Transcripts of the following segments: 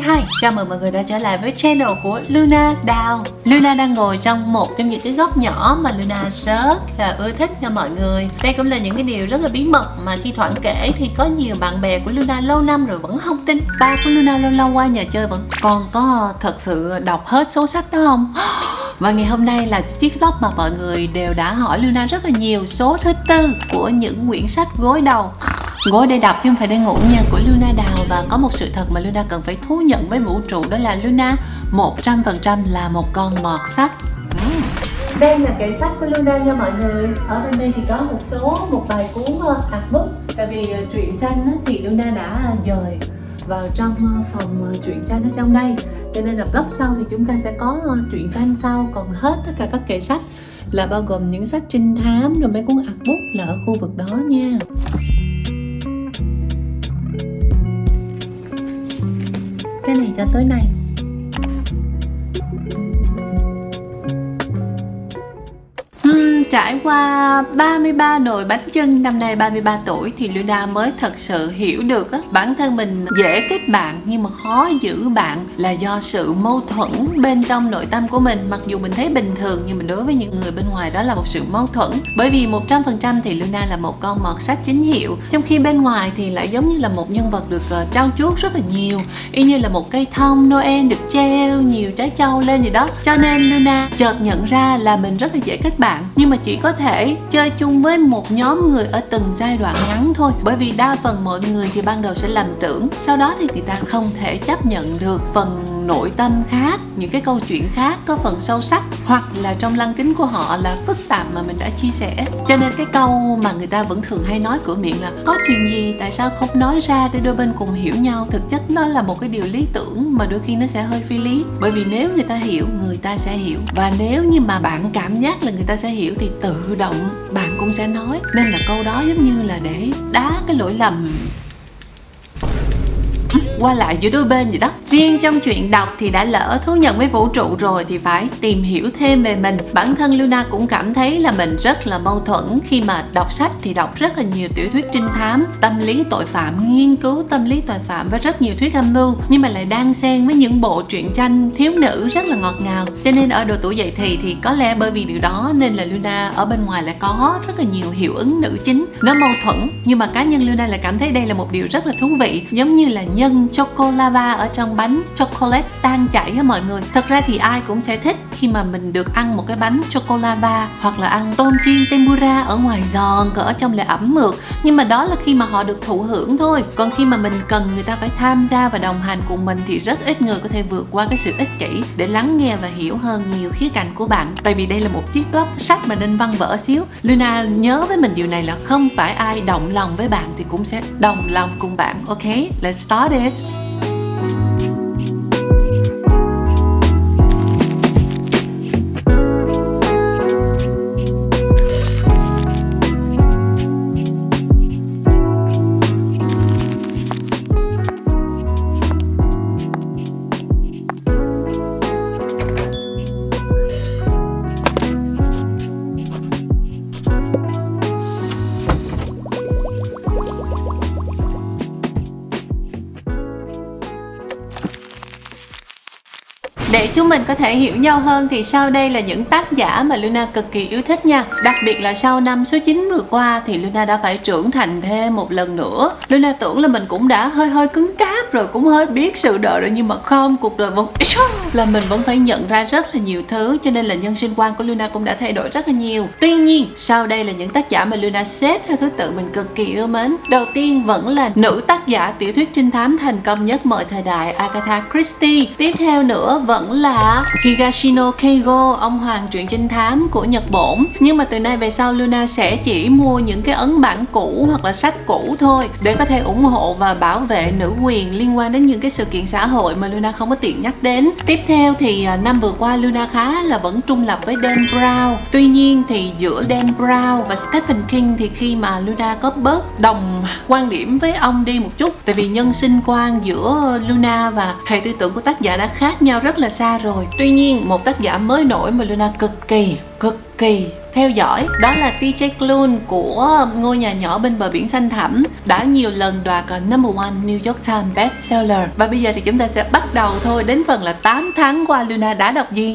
22. Chào mừng mọi người đã trở lại với channel của Luna Đào. Luna đang ngồi trong một trong những cái góc nhỏ mà Luna rất là ưa thích nha mọi người. Đây cũng là những cái điều rất là bí mật mà khi thoảng kể thì có nhiều bạn bè của Luna lâu năm rồi vẫn không tin. Ba của Luna lâu lâu qua nhà chơi vẫn còn có thật sự đọc hết số sách đó không? Và ngày hôm nay là chiếc vlog mà mọi người đều đã hỏi Luna rất là nhiều, số thứ 4 của những quyển sách gối đầu. Gối để đọc chứ không phải để ngủ nha, của Luna Đào. Và có một sự thật mà Luna cần phải thú nhận với vũ trụ, đó là Luna 100% là một con mọt sách. Đây là kệ sách của Luna nha mọi người. Ở bên đây thì có một vài cuốn artbook. Tại vì truyện tranh thì Luna đã dời vào trong phòng truyện tranh ở trong đây, cho nên là vlog sau thì chúng ta sẽ có truyện tranh sau. Còn hết tất cả các kệ sách là bao gồm những sách trinh thám rồi mấy cuốn artbook là ở khu vực đó nha. Cái này cho tối nay. Trải qua 33 nồi bánh chưng, năm nay 33 tuổi thì Luna mới thật sự hiểu được bản thân mình dễ kết bạn nhưng mà khó giữ bạn là do sự mâu thuẫn bên trong nội tâm của mình. Mặc dù mình thấy bình thường nhưng mà đối với những người bên ngoài đó là một sự mâu thuẫn. Bởi vì 100% thì Luna là một con mọt sách chính hiệu, trong khi bên ngoài thì lại giống như là một nhân vật được trau chuốt rất là nhiều, y như là một cây thông Noel được treo nhiều trái châu lên gì đó. Cho nên Luna chợt nhận ra là mình rất là dễ kết bạn, nhưng mà chỉ có thể chơi chung với một nhóm người ở từng giai đoạn ngắn thôi. Bởi vì đa phần mọi người thì ban đầu sẽ lầm tưởng, sau đó thì người ta không thể chấp nhận được phần nội tâm khác, những cái câu chuyện khác có phần sâu sắc, hoặc là trong lăng kính của họ là phức tạp mà mình đã chia sẻ. Cho nên cái câu mà người ta vẫn thường hay nói cửa miệng là có chuyện gì tại sao không nói ra để đôi bên cùng hiểu nhau, thực chất nó là một cái điều lý tưởng mà đôi khi nó sẽ hơi phi lý. Bởi vì nếu người ta hiểu, người ta sẽ hiểu, và nếu như mà bạn cảm giác là người ta sẽ hiểu thì tự động bạn cũng sẽ nói. Nên là câu đó giống như là để đá cái lỗi lầm qua lại giữa đôi bên vậy đó. Riêng trong chuyện đọc thì đã lỡ thú nhận với vũ trụ rồi thì phải tìm hiểu thêm về mình. Bản thân Luna cũng cảm thấy là mình rất là mâu thuẫn khi mà đọc sách thì đọc rất là nhiều tiểu thuyết trinh thám, tâm lý tội phạm, nghiên cứu tâm lý tội phạm với rất nhiều thuyết âm mưu, nhưng mà lại đang xen với những bộ truyện tranh thiếu nữ rất là ngọt ngào. Cho nên ở độ tuổi dậy thì có lẽ bởi vì điều đó nên là Luna ở bên ngoài lại có rất là nhiều hiệu ứng nữ chính. Nó mâu thuẫn, nhưng mà cá nhân Luna lại cảm thấy đây là một điều rất là thú vị, giống như là nhân chocolava ở trong bánh chocolate tan chảy á mọi người. Thật ra thì ai cũng sẽ thích khi mà mình được ăn một cái bánh chocolava, hoặc là ăn tôm chiên tempura ở ngoài giòn, còn ở trong lại ẩm mượt. Nhưng mà đó là khi mà họ được thụ hưởng thôi. Còn khi mà mình cần người ta phải tham gia và đồng hành cùng mình thì rất ít người có thể vượt qua cái sự ích kỷ để lắng nghe và hiểu hơn nhiều khía cạnh của bạn. Tại vì đây là một chiếc blog sách mà nên văn vở xíu. Luna nhớ với mình điều này là không phải ai động lòng với bạn thì cũng sẽ đồng lòng cùng bạn. Ok, let's start it. Để chúng mình có thể hiểu nhau hơn thì sau đây là những tác giả mà Luna cực kỳ yêu thích nha. Đặc biệt là sau năm số 9 vừa qua thì Luna đã phải trưởng thành thêm một lần nữa. Luna tưởng là mình cũng đã hơi cứng cáp rồi, cũng hơi biết sự đời rồi, nhưng mà không, cuộc đời vẫn là mình vẫn phải nhận ra rất là nhiều thứ. Cho nên là nhân sinh quan của Luna cũng đã thay đổi rất là nhiều. Tuy nhiên sau đây là những tác giả mà Luna xếp theo thứ tự mình cực kỳ yêu mến. Đầu tiên vẫn là nữ tác giả tiểu thuyết trinh thám thành công nhất mọi thời đại, Agatha Christie. Tiếp theo nữa vẫn là Higashino Keigo, ông hoàng truyện trinh thám của Nhật Bổn. Nhưng mà từ nay về sau Luna sẽ chỉ mua những cái ấn bản cũ hoặc là sách cũ thôi, để có thể ủng hộ và bảo vệ nữ quyền liên quan đến những cái sự kiện xã hội mà Luna không có tiện nhắc đến. Tiếp theo thì năm vừa qua Luna khá là vẫn trung lập với Dan Brown. Tuy nhiên thì giữa Dan Brown và Stephen King thì khi mà Luna có bớt đồng quan điểm với ông đi một chút, tại vì nhân sinh quan giữa Luna và hệ tư tưởng của tác giả đã khác nhau rất là xa rồi. Tuy nhiên một tác giả mới nổi mà Luna cực kỳ theo dõi. Đó là TJ Klune của Ngôi nhà nhỏ bên bờ biển xanh thẳm, đã nhiều lần đoạt number one New York Times bestseller. Và bây giờ thì chúng ta sẽ bắt đầu thôi, đến phần là 8 tháng qua Luna đã đọc gì.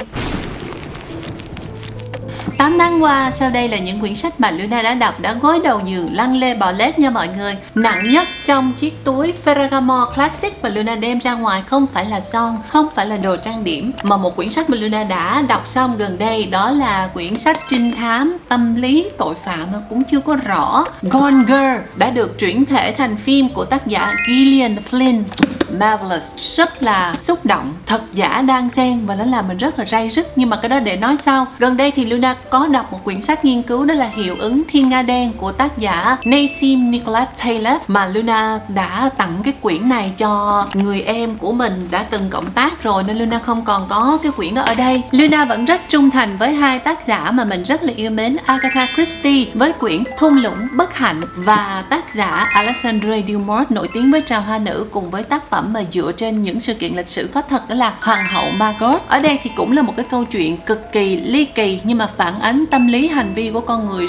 8 tháng qua, sau đây là những quyển sách mà Luna đã đọc, đã gối đầu giường lăn lê bò lết nha mọi người. Nặng nhất trong chiếc túi Ferragamo Classic mà Luna đem ra ngoài không phải là son, không phải là đồ trang điểm, mà một quyển sách mà Luna đã đọc xong gần đây. Đó là quyển sách trinh thám, tâm lý, tội phạm mà cũng chưa có rõ. Gone Girl đã được chuyển thể thành phim của tác giả Gillian Flynn. Marvelous, rất là xúc động, thật giả đan xen và nó làm mình rất là ray rứt, nhưng mà cái đó để nói sau. Gần đây thì Luna có đọc một quyển sách nghiên cứu, đó là Hiệu ứng Thiên Nga Đen của tác giả Nassim Nicholas Taleb, mà Luna đã tặng cái quyển này cho người em của mình đã từng cộng tác rồi, nên Luna không còn có cái quyển đó ở đây. Luna vẫn rất trung thành với hai tác giả mà mình rất là yêu mến, Agatha Christie với quyển Thung lũng bất hạnh, và tác giả Alexandre Dumas nổi tiếng với Trào hoa nữ cùng với tác phẩm mà dựa trên những sự kiện lịch sử có thật, đó là Hoàng hậu Margot. Ở đây thì cũng là một cái câu chuyện cực kỳ ly kỳ, nhưng mà phản ánh tâm lý hành vi của con người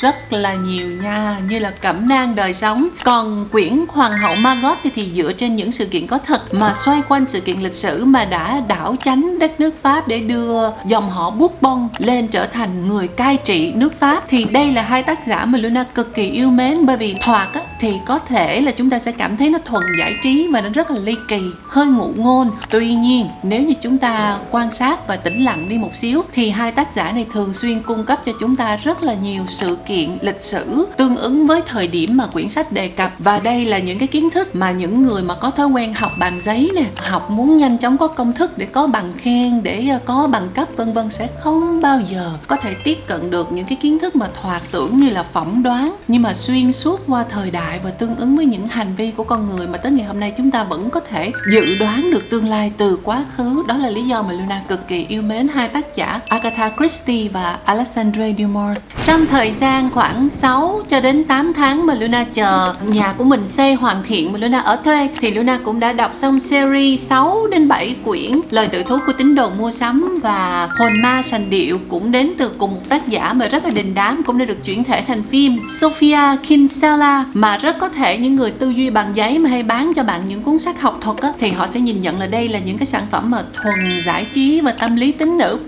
rất là nhiều nha, như là cẩm nang đời sống. Còn quyển Hoàng hậu Margot thì dựa trên những sự kiện có thật mà xoay quanh sự kiện lịch sử mà đã đảo chánh đất nước Pháp để đưa dòng họ Bourbon lên trở thành người cai trị nước Pháp. Thì đây là hai tác giả mà Luna cực kỳ yêu mến, bởi vì thoạt thì có thể là chúng ta sẽ cảm thấy nó thuần giải trí và nó rất là ly kỳ, hơi ngụ ngôn. Tuy nhiên nếu như chúng ta quan sát và tĩnh lặng đi một xíu thì hai tác giả này thường xuyên cung cấp cho chúng ta rất là nhiều sự kiện lịch sử tương ứng với thời điểm mà quyển sách đề cập. Và đây là những cái kiến thức mà những người mà có thói quen học bằng giấy nè, học muốn nhanh chóng có công thức để có bằng khen, để có bằng cấp vân vân, sẽ không bao giờ có thể tiếp cận được những cái kiến thức mà thoạt tưởng như là phỏng đoán, nhưng mà xuyên suốt qua thời đại và tương ứng với những hành vi của con người mà tới ngày hôm nay chúng ta vẫn có thể dự đoán được tương lai từ quá khứ. Đó là lý do mà Luna cực kỳ yêu mến hai tác giả Agatha Christie và Alexandre Dumas. Trong thời gian khoảng 6 cho đến 8 tháng mà Luna chờ nhà của mình xây hoàn thiện mà Luna ở thuê, thì Luna cũng đã đọc xong series 6 đến 7 quyển Lời tự thú của tín đồ mua sắm và Hồn ma sành điệu, cũng đến từ cùng một tác giả mà rất là đình đám, cũng đã được chuyển thể thành phim. Sofia Kinsella, mà rất có thể những người tư duy bằng giấy mà hay bán cho bạn những cuốn sách học thuật thì họ sẽ nhìn nhận là đây là những cái sản phẩm mà thuần giải trí và tâm lý tính nữ.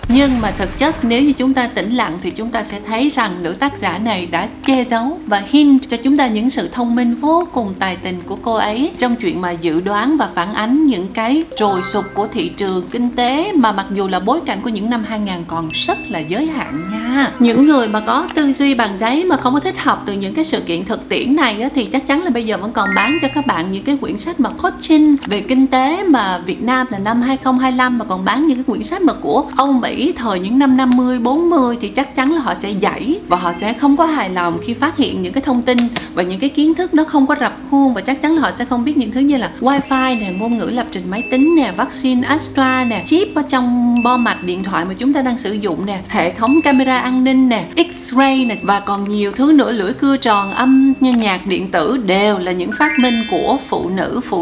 Nhưng mà thực chất nếu như chúng ta tĩnh lặng thì chúng ta sẽ thấy rằng nữ tác giả này đã che giấu và hint cho chúng ta những sự thông minh vô cùng tài tình của cô ấy trong chuyện mà dự đoán và phản ánh những cái trồi sụp của thị trường kinh tế, mà mặc dù là bối cảnh của những năm 2000 còn rất là giới hạn nha. Những người mà có tư duy bằng giấy mà không có thích học từ những cái sự kiện thực tiễn này thì chắc chắn là bây giờ vẫn còn bán cho các bạn những cái quyển sách mà coaching về kinh tế mà Việt Nam là năm 2025, mà còn bán những cái quyển sách mà của Âu Mỹ thời những năm 50, 40 thì chắc chắn là họ sẽ dãy và họ sẽ không có hài lòng khi phát hiện những cái thông tin và những cái kiến thức nó không có rập khuôn, và chắc chắn là họ sẽ không biết những thứ như là wifi nè, ngôn ngữ lập trình máy tính nè, vaccine Astra nè, chip ở trong bo mạch điện thoại mà chúng ta đang sử dụng nè, hệ thống camera an ninh nè, X-ray nè, và còn nhiều thứ nữa, lưỡi cưa tròn, âm nhạc điện tử, đều là những phát minh của phụ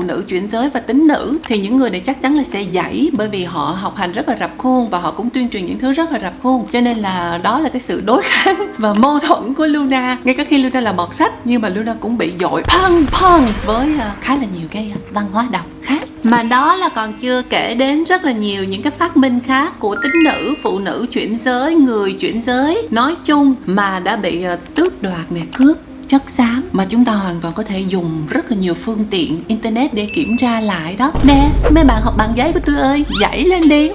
nữ chuyển giới và tính nữ. Thì những người này chắc chắn là sẽ dãy, bởi vì họ học hành rất là rập khuôn và họ cũng tuyên truyền những thứ rất là rập khuôn, cho nên là đó là cái sự đối kháng và mâu thuẫn của Luna. Ngay cả khi Luna là một sách nhưng mà Luna cũng bị dội păng với khá là nhiều cái văn hóa đọc khác. Mà đó là còn chưa kể đến rất là nhiều những cái phát minh khác của tính nữ, phụ nữ chuyển giới, người chuyển giới nói chung mà đã bị tước đoạt nè, cướp chất xám, mà chúng ta hoàn toàn có thể dùng rất là nhiều phương tiện internet để kiểm tra lại đó. Nè, mấy bạn học bằng giấy của tôi ơi, dãy lên đi.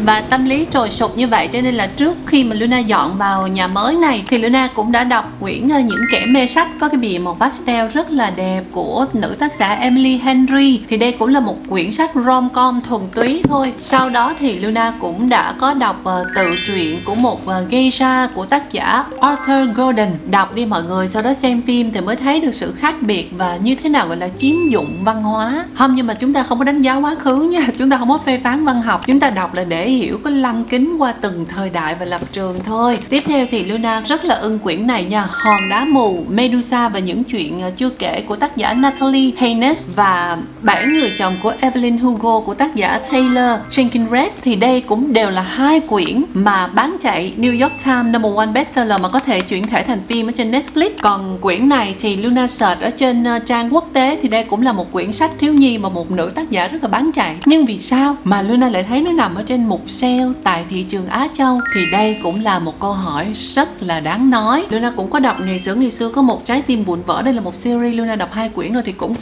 Và tâm lý trồi sụp như vậy, cho nên là trước khi mà Luna dọn vào nhà mới này thì Luna cũng đã đọc quyển Những kẻ mê sách có cái bìa màu pastel rất là đẹp của nữ tác giả Emily Henry. Thì đây cũng là một quyển sách rom-com thuần túy thôi. Sau đó thì Luna cũng đã có đọc tự truyện của một geisha của tác giả Arthur Gordon. Đọc đi mọi người, đời, sau đó xem phim thì mới thấy được sự khác biệt và như thế nào gọi là chiếm dụng văn hóa. Không, nhưng mà chúng ta không có đánh giá quá khứ nha, chúng ta không có phê phán văn học, chúng ta đọc là để hiểu có lăng kính qua từng thời đại và lập trường thôi. Tiếp theo thì Luna rất là ưng quyển này nha, Hòn đá mù, Medusa và những chuyện chưa kể của tác giả Natalie Haynes và 7 người chồng của Evelyn Hugo của tác giả Taylor Jenkins thì đây cũng đều là hai quyển mà bán chạy New York Times #1 bestseller mà có thể chuyển thể thành phim ở trên Netflix. Còn quyển này thì Luna search ở trên trang quốc tế thì đây cũng là một quyển sách thiếu nhi mà một nữ tác giả rất là bán chạy. Nhưng vì sao mà Luna lại thấy nó nằm ở trên mục sale tại thị trường Á Châu? Thì đây cũng là một câu hỏi rất là đáng nói. Luna cũng có đọc ngày xưa có một trái tim vụn vỡ, đây là một series, Luna đọc 2 quyển rồi thì cũng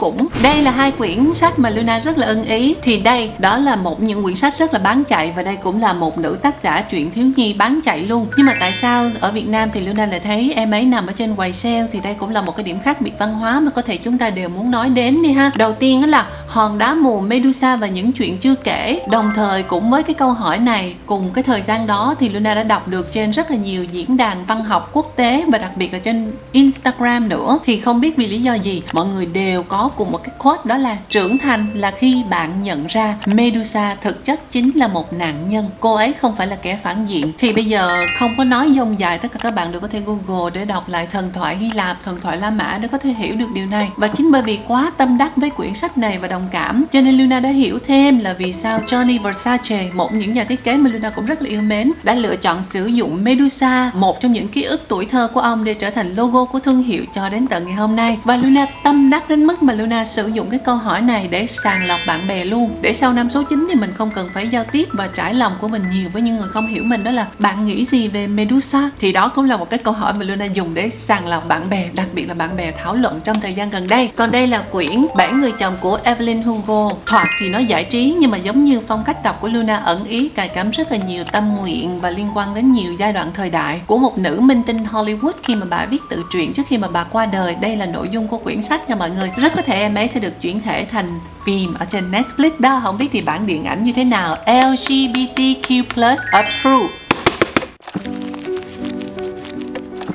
đây là 2 quyển sách mà Luna rất là ưng ý. Thì đây đó là một những quyển sách rất là bán chạy và đây cũng là một nữ tác giả truyện thiếu nhi bán chạy luôn. Nhưng mà tại sao ở Việt Nam thì Luna lại thấy em ấy nằm ở trên quầy sale? Thì đây cũng là một cái điểm khác biệt văn hóa mà có thể chúng ta đều muốn nói đến đi ha. Đầu tiên đó là Hòn đá mù, Medusa và những chuyện chưa kể. Đồng thời cũng với cái câu hỏi này, cùng cái thời gian đó thì Luna đã đọc được trên rất là nhiều diễn đàn văn học quốc tế và đặc biệt là trên Instagram nữa. Thì không biết vì lý do gì mọi người đều có cùng một cái quote, đó là trưởng thành là khi bạn nhận ra Medusa thực chất chính là một nạn nhân, cô ấy không phải là kẻ phản diện. Thì bây giờ không có nói dông dài, tất cả các bạn đều có thể Google để đọc lại thần thoại Hy Lạp, thần thoại La Mã để có thể hiểu được điều này. Và chính bởi vì quá tâm đắc với quyển sách này và đồng cảm cho nên Luna đã hiểu thêm là vì sao Gianni Versace, một những nhà thiết kế mà Luna cũng rất là yêu mến, đã lựa chọn sử dụng Medusa, một trong những ký ức tuổi thơ của ông, để trở thành logo của thương hiệu cho đến tận ngày hôm nay. Và Luna tâm đắc đến mức mà Luna sử dụng cái câu hỏi này để sàng lọc bạn bè luôn, để sau năm số 9 thì mình không cần phải giao tiếp và trải lòng của mình nhiều với những người không hiểu mình, đó là bạn nghĩ gì về Medusa? Thì đó cũng là một cái câu hỏi mà Luna dùng để sàng lọc bạn bè, đặc biệt là bạn bè thảo luận trong thời gian gần đây. Còn đây là quyển 7 người chồng của Evelyn Hugo. Thoạt thì nó giải trí nhưng mà giống như phong cách đọc của Luna ẩn ý cài cắm rất là nhiều tâm nguyện và liên quan đến nhiều giai đoạn thời đại của một nữ minh tinh Hollywood khi mà bà viết tự truyện trước khi mà bà qua đời. Đây là nội dung của quyển sách nha mọi người. Rất có thể em ấy sẽ được chuyển thể thành phim ở trên Netflix đó. Không biết thì bản điện ảnh như thế nào. LGBTQ+ approved.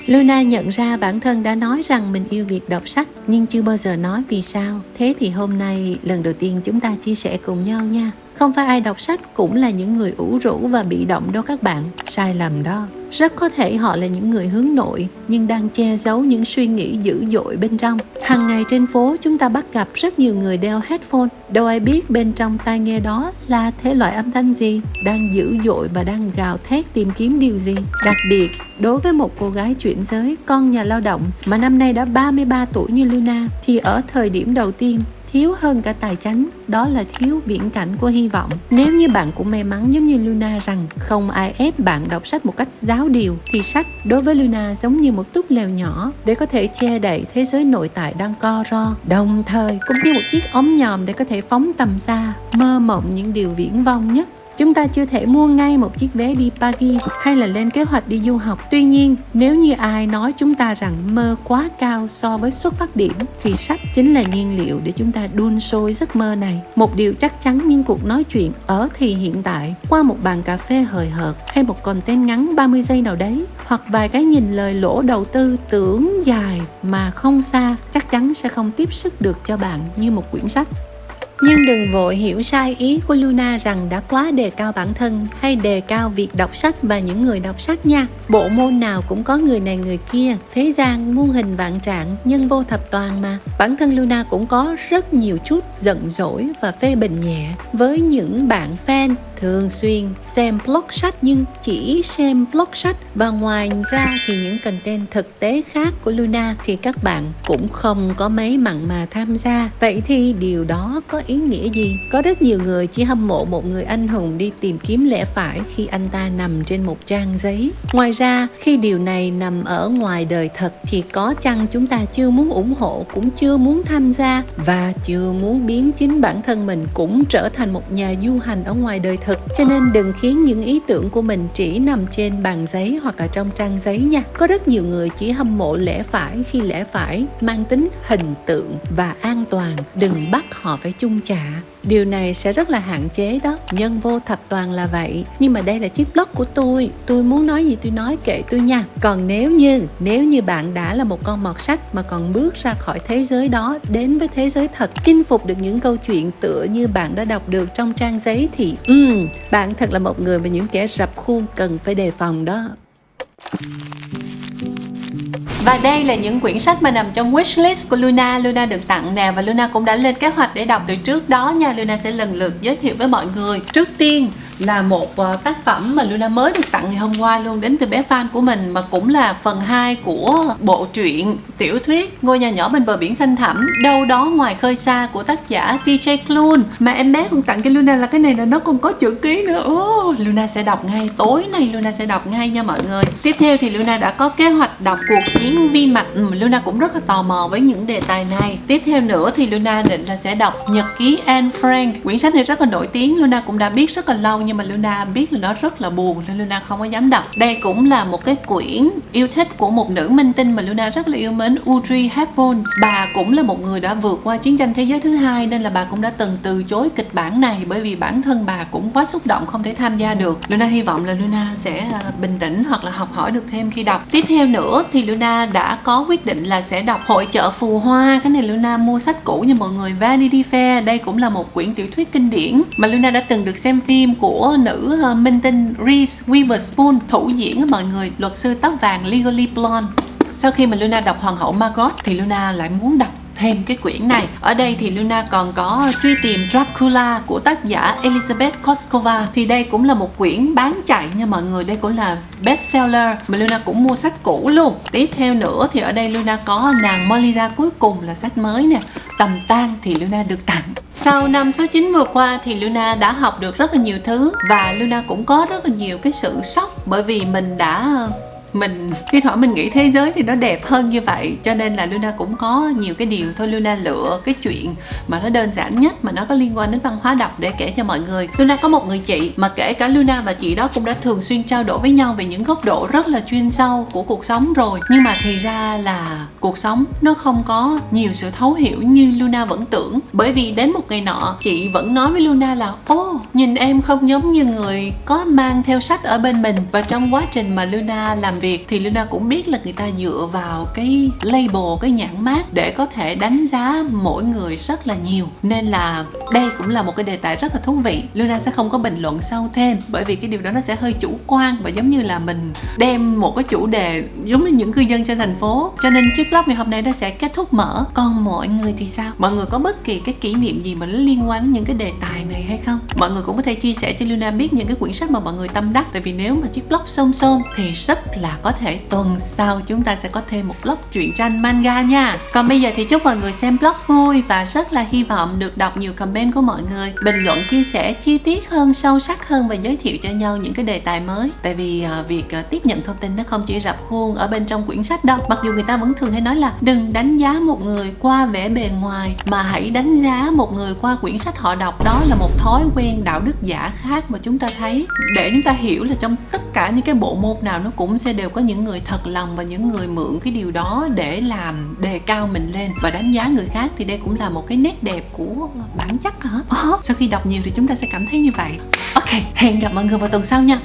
Luna nhận ra bản thân đã nói rằng mình yêu việc đọc sách nhưng chưa bao giờ nói vì sao. Thế thì hôm nay lần đầu tiên chúng ta chia sẻ cùng nhau nha. Không phải ai đọc sách cũng là những người ủ rũ và bị động đâu các bạn. Sai lầm đó. Rất có thể họ là những người hướng nội nhưng đang che giấu những suy nghĩ dữ dội bên trong. Hàng ngày trên phố chúng ta bắt gặp rất nhiều người đeo headphone. Đâu ai biết bên trong tai nghe đó là thể loại âm thanh gì, đang dữ dội và đang gào thét tìm kiếm điều gì. Đặc biệt đối với một cô gái chuyển giới, con nhà lao động mà năm nay đã 33 tuổi như Luna, thì ở thời điểm đầu tiên thiếu hơn cả tài chánh, đó là thiếu viễn cảnh của hy vọng. Nếu như bạn cũng may mắn giống như Luna rằng không ai ép bạn đọc sách một cách giáo điều, thì sách đối với Luna giống như một túp lều nhỏ để có thể che đậy thế giới nội tại đang co ro, đồng thời cũng như một chiếc ống nhòm để có thể phóng tầm xa, mơ mộng những điều viển vông nhất. Chúng ta chưa thể mua ngay một chiếc vé đi Paris hay là lên kế hoạch đi du học. Tuy nhiên, nếu như ai nói chúng ta rằng mơ quá cao so với xuất phát điểm, thì sách chính là nhiên liệu để chúng ta đun sôi giấc mơ này. Một điều chắc chắn, những cuộc nói chuyện ở thì hiện tại, qua một bàn cà phê hời hợt, hay một content ngắn 30 giây nào đấy, hoặc vài cái nhìn lời lỗ đầu tư tưởng dài mà không xa, chắc chắn sẽ không tiếp sức được cho bạn như một quyển sách. Nhưng đừng vội hiểu sai ý của Luna rằng đã quá đề cao bản thân hay đề cao việc đọc sách và những người đọc sách nha. Bộ môn nào cũng có người này người kia, thế gian muôn hình vạn trạng, nhân vô thập toàn mà. Bản thân Luna cũng có rất nhiều chút giận dỗi và phê bình nhẹ với những bạn fan thường xuyên xem blog sách nhưng chỉ xem blog sách, và ngoài ra thì những content thực tế khác của Luna thì các bạn cũng không có mấy mặn mà tham gia. Vậy thì điều đó có ý nghĩa gì? Có rất nhiều người chỉ hâm mộ một người anh hùng đi tìm kiếm lẽ phải khi anh ta nằm trên một trang giấy. Ngoài ra, khi điều này nằm ở ngoài đời thật thì có chăng chúng ta chưa muốn ủng hộ, cũng chưa muốn tham gia và chưa muốn biến chính bản thân mình cũng trở thành một nhà du hành ở ngoài đời thực. Cho nên đừng khiến những ý tưởng của mình chỉ nằm trên bàn giấy hoặc là trong trang giấy nha. Có rất nhiều người chỉ hâm mộ lẽ phải khi lẽ phải mang tính hình tượng và an toàn. Đừng bắt họ phải chung trả. Điều này sẽ rất là hạn chế đó, nhân vô thập toàn là vậy. Nhưng mà đây là chiếc blog của tôi muốn nói gì tôi nói, kệ tôi nha. Còn nếu như bạn đã là một con mọt sách mà còn bước ra khỏi thế giới đó, đến với thế giới thật, chinh phục được những câu chuyện tựa như bạn đã đọc được trong trang giấy thì bạn thật là một người mà những kẻ rập khuôn cần phải đề phòng đó. Và đây là những quyển sách mà nằm trong wishlist của Luna được tặng nè, và Luna cũng đã lên kế hoạch để đọc từ trước đó nha. Luna sẽ lần lượt giới thiệu với mọi người. Trước tiên là một tác phẩm mà Luna mới được tặng ngày hôm qua luôn, đến từ bé fan của mình, mà cũng là phần 2 của bộ truyện tiểu thuyết Ngôi nhà nhỏ bên bờ biển xanh thẳm, đâu đó ngoài khơi xa của tác giả TJ Klune. Mà em bé còn tặng cho Luna là cái này là nó còn có chữ ký nữa. Luna sẽ đọc ngay, tối nay Luna sẽ đọc ngay nha mọi người. Tiếp theo thì Luna đã có kế hoạch đọc Cuộc chiến vi mạch. Luna cũng rất là tò mò với những đề tài này. Tiếp theo nữa thì Luna định là sẽ đọc Nhật ký Anne Frank. Quyển sách này rất là nổi tiếng, Luna cũng đã biết rất là lâu, nhưng mà Luna biết là nó rất là buồn nên Luna không có dám đọc. Đây cũng là một cái quyển yêu thích của một nữ minh tinh mà Luna rất là yêu mến, Audrey Hepburn. Bà cũng là một người đã vượt qua chiến tranh thế giới thứ hai, nên là bà cũng đã từng từ chối kịch bản này bởi vì bản thân bà cũng quá xúc động không thể tham gia được. Luna hy vọng là Luna sẽ bình tĩnh hoặc là học hỏi được thêm khi đọc. Tiếp theo nữa thì Luna đã có quyết định là sẽ đọc Hội chợ phù hoa. Cái này Luna mua sách cũ nha mọi người, Vanity Fair. Đây cũng là một quyển tiểu thuyết kinh điển mà Luna đã từng được xem phim của nữ minh tinh Reese Witherspoon thủ diễn mọi người, luật sư tóc vàng Legally Blonde. Sau khi mà Luna đọc Hoàng hậu Margot thì Luna lại muốn đọc thêm cái quyển này. Ở đây thì Luna còn có Truy tìm Dracula của tác giả Elizabeth Koskova. Thì đây cũng là một quyển bán chạy nha mọi người. Đây cũng là bestseller mà Luna cũng mua sách cũ luôn. Tiếp theo nữa thì ở đây Luna có Nàng Molly cuối cùng là sách mới nè. Tầm Tang thì Luna được tặng. Sau năm số 9 vừa qua thì Luna đã học được rất là nhiều thứ, và Luna cũng có rất là nhiều cái sự sốc bởi vì mình khi thoảng mình nghĩ thế giới thì nó đẹp hơn như vậy, cho nên là Luna cũng có nhiều cái điều. Thôi Luna lựa cái chuyện mà nó đơn giản nhất mà nó có liên quan đến văn hóa đọc để kể cho mọi người. Luna có một người chị mà kể cả Luna và chị đó cũng đã thường xuyên trao đổi với nhau về những góc độ rất là chuyên sâu của cuộc sống rồi, nhưng mà thì ra là cuộc sống nó không có nhiều sự thấu hiểu như Luna vẫn tưởng. Bởi vì đến một ngày nọ chị vẫn nói với Luna là nhìn em không giống như người có mang theo sách ở bên mình. Và trong quá trình mà Luna làm việc thì Luna cũng biết là người ta dựa vào cái label, cái nhãn mác để có thể đánh giá mỗi người rất là nhiều, nên là đây cũng là một cái đề tài rất là thú vị. Luna sẽ không có bình luận sâu thêm bởi vì cái điều đó nó sẽ hơi chủ quan và giống như là mình đem một cái chủ đề giống như những cư dân trên thành phố. Cho nên chiếc blog ngày hôm nay nó sẽ kết thúc mở. Còn mọi người thì sao? Mọi người có bất kỳ cái kỷ niệm gì mà nó liên quan đến những cái đề tài này hay không? Mọi người cũng có thể chia sẻ cho Luna biết những cái quyển sách mà mọi người tâm đắc. Tại vì nếu mà chiếc blog xôm thì rất là có thể tuần sau chúng ta sẽ có thêm một blog truyện tranh manga nha. Còn bây giờ thì chúc mọi người xem blog vui và rất là hy vọng được đọc nhiều comment của mọi người, bình luận chia sẻ chi tiết hơn, sâu sắc hơn và giới thiệu cho nhau những cái đề tài mới. Tại vì việc tiếp nhận thông tin nó không chỉ rập khuôn ở bên trong quyển sách đâu. Mặc dù người ta vẫn thường hay nói là đừng đánh giá một người qua vẻ bề ngoài, mà hãy đánh giá một người qua quyển sách họ đọc. Đó là một thói quen đạo đức giả khác mà chúng ta thấy, để chúng ta hiểu là trong tất cả những cái bộ môn nào nó cũng sẽ đều có những người thật lòng và những người mượn cái điều đó để làm đề cao mình lên và đánh giá người khác. Thì đây cũng là một cái nét đẹp của bản chất hả? Sau khi đọc nhiều thì chúng ta sẽ cảm thấy như vậy. Ok, hẹn gặp mọi người vào tuần sau nha.